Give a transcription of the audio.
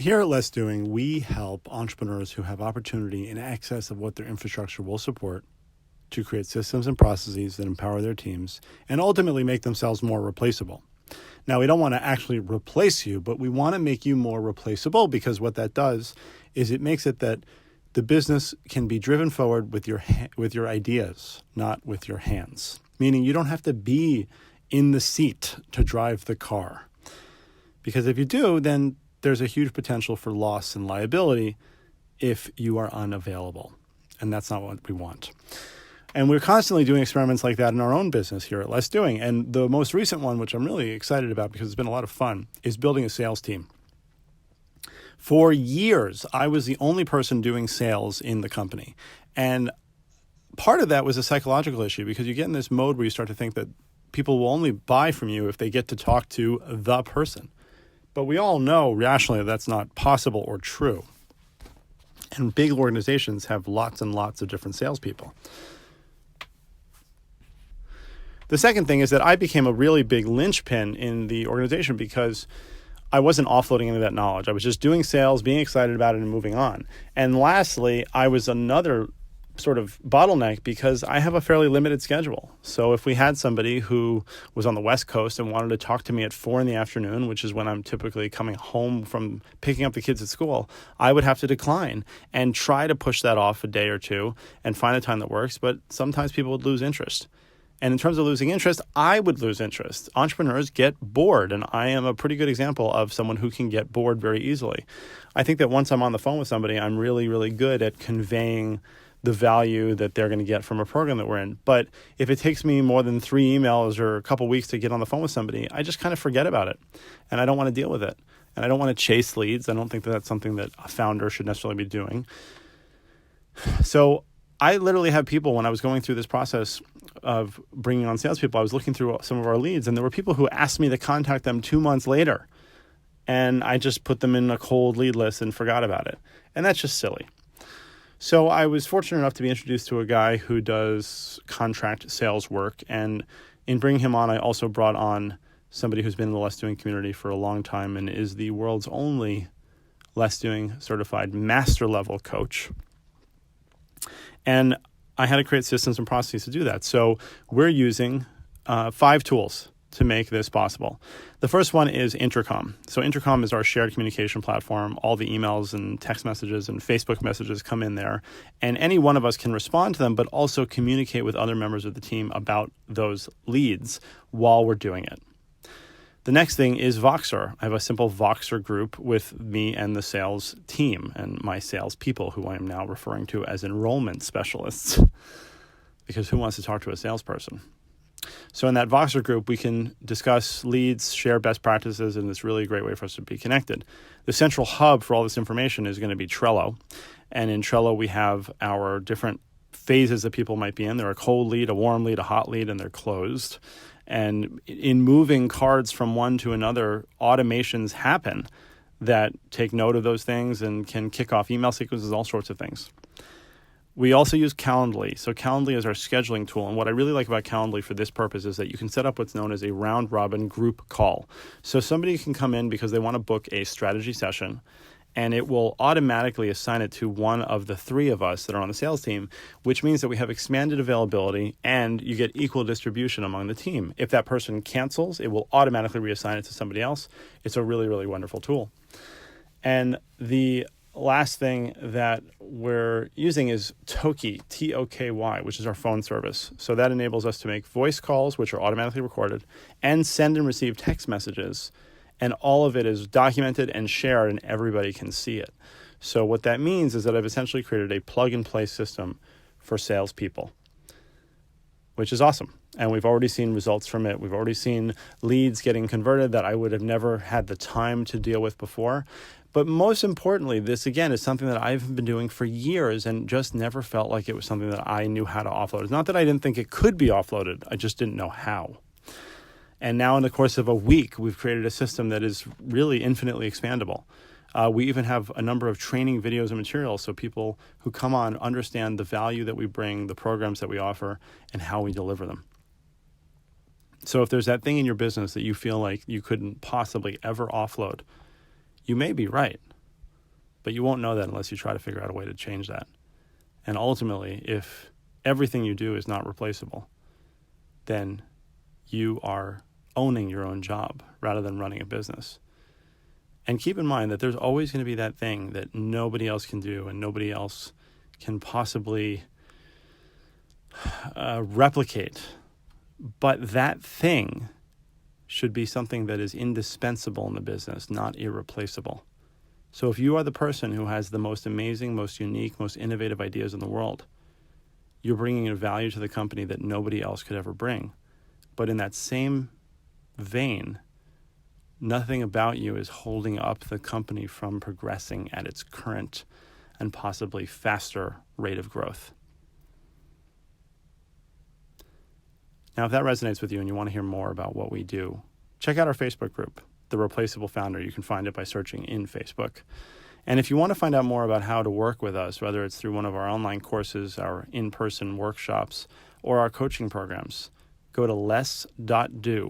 Here at Less Doing, we help entrepreneurs who have opportunity in excess of what their infrastructure will support to create systems and processes that empower their teams and ultimately make themselves more replaceable. Now, we don't want to actually replace you, but we want to make you more replaceable, because what that does is it makes it that the business can be driven forward with your ideas, not with your hands. Meaning you don't have to be in the seat to drive the car. Because if you do, then there's a huge potential for loss and liability if you are unavailable. And that's not what we want. And we're constantly doing experiments like that in our own business here at Less Doing. And the most recent one, which I'm really excited about because it's been a lot of fun, is building a sales team. For years, I was the only person doing sales in the company. And part of that was a psychological issue, because you get in this mode where you start to think that people will only buy from you if they get to talk to the person. But we all know rationally that's not possible or true. And big organizations have lots and lots of different salespeople. The second thing is that I became a really big linchpin in the organization because I wasn't offloading any of that knowledge. I was just doing sales, being excited about it, and moving on. And lastly, I was another sort of bottleneck because I have a fairly limited schedule. So if we had somebody who was on the West Coast and wanted to talk to me at 4 p.m, which is when I'm typically coming home from picking up the kids at school, I would have to decline and try to push that off a day or two and find a time that works. But sometimes people would lose interest. And in terms of losing interest, I would lose interest. Entrepreneurs get bored, and I am a pretty good example of someone who can get bored very easily. I think that once I'm on the phone with somebody, I'm really, really good at conveying the value that they're going to get from a program that we're in. But if it takes me more than 3 emails or a couple weeks to get on the phone with somebody, I just kind of forget about it, and I don't want to deal with it. And I don't want to chase leads. I don't think that that's something that a founder should necessarily be doing. So I literally have people, when I was going through this process of bringing on salespeople, I was looking through some of our leads, and there were people who asked me to contact them 2 months later. And I just put them in a cold lead list and forgot about it. And that's just silly. So I was fortunate enough to be introduced to a guy who does contract sales work. And in bringing him on, I also brought on somebody who's been in the Less Doing community for a long time and is the world's only Less Doing certified master level coach. And I had to create systems and processes to do that. So we're using 5 tools to make this possible. The first one is Intercom. So Intercom is our shared communication platform. All the emails and text messages and Facebook messages come in there. And any one of us can respond to them, but also communicate with other members of the team about those leads while we're doing it. The next thing is Voxer. I have a simple Voxer group with me and the sales team and my sales people, who I am now referring to as enrollment specialists, because who wants to talk to a salesperson? So in that Voxer group, we can discuss leads, share best practices, and it's really a great way for us to be connected. The central hub for all this information is going to be Trello. And in Trello, we have our different phases that people might be in. They're a cold lead, a warm lead, a hot lead, and they're closed. And in moving cards from one to another, automations happen that take note of those things and can kick off email sequences, all sorts of things. We also use Calendly. So Calendly is our scheduling tool. And what I really like about Calendly for this purpose is that you can set up what's known as a round-robin group call. So somebody can come in because they want to book a strategy session, and it will automatically assign it to one of the 3 of us that are on the sales team, which means that we have expanded availability and you get equal distribution among the team. If that person cancels, it will automatically reassign it to somebody else. It's a really, really wonderful tool. And the last thing that we're using is Toky, T-O-K-Y, which is our phone service. So that enables us to make voice calls, which are automatically recorded, and send and receive text messages. And all of it is documented and shared, and everybody can see it. So what that means is that I've essentially created a plug-and-play system for salespeople, which is awesome. And we've already seen results from it. We've already seen leads getting converted that I would have never had the time to deal with before. But most importantly, this, again, is something that I've been doing for years and just never felt like it was something that I knew how to offload. It's not that I didn't think it could be offloaded. I just didn't know how. And now in the course of a week, we've created a system that is really infinitely expandable. We even have a number of training videos and materials so people who come on understand the value that we bring, the programs that we offer, and how we deliver them. So if there's that thing in your business that you feel like you couldn't possibly ever offload, you may be right. But you won't know that unless you try to figure out a way to change that. And ultimately, if everything you do is not replaceable, then you are owning your own job rather than running a business. And keep in mind that there's always going to be that thing that nobody else can do and nobody else can possibly replicate. But that thing should be something that is indispensable in the business, not irreplaceable. So if you are the person who has the most amazing, most unique, most innovative ideas in the world, you're bringing a value to the company that nobody else could ever bring. But in that same vein, nothing about you is holding up the company from progressing at its current and possibly faster rate of growth. Now, if that resonates with you and you want to hear more about what we do, check out our Facebook group, The Replaceable Founder. You can find it by searching in Facebook. And if you want to find out more about how to work with us, whether it's through one of our online courses, our in-person workshops, or our coaching programs, go to less.do/apply.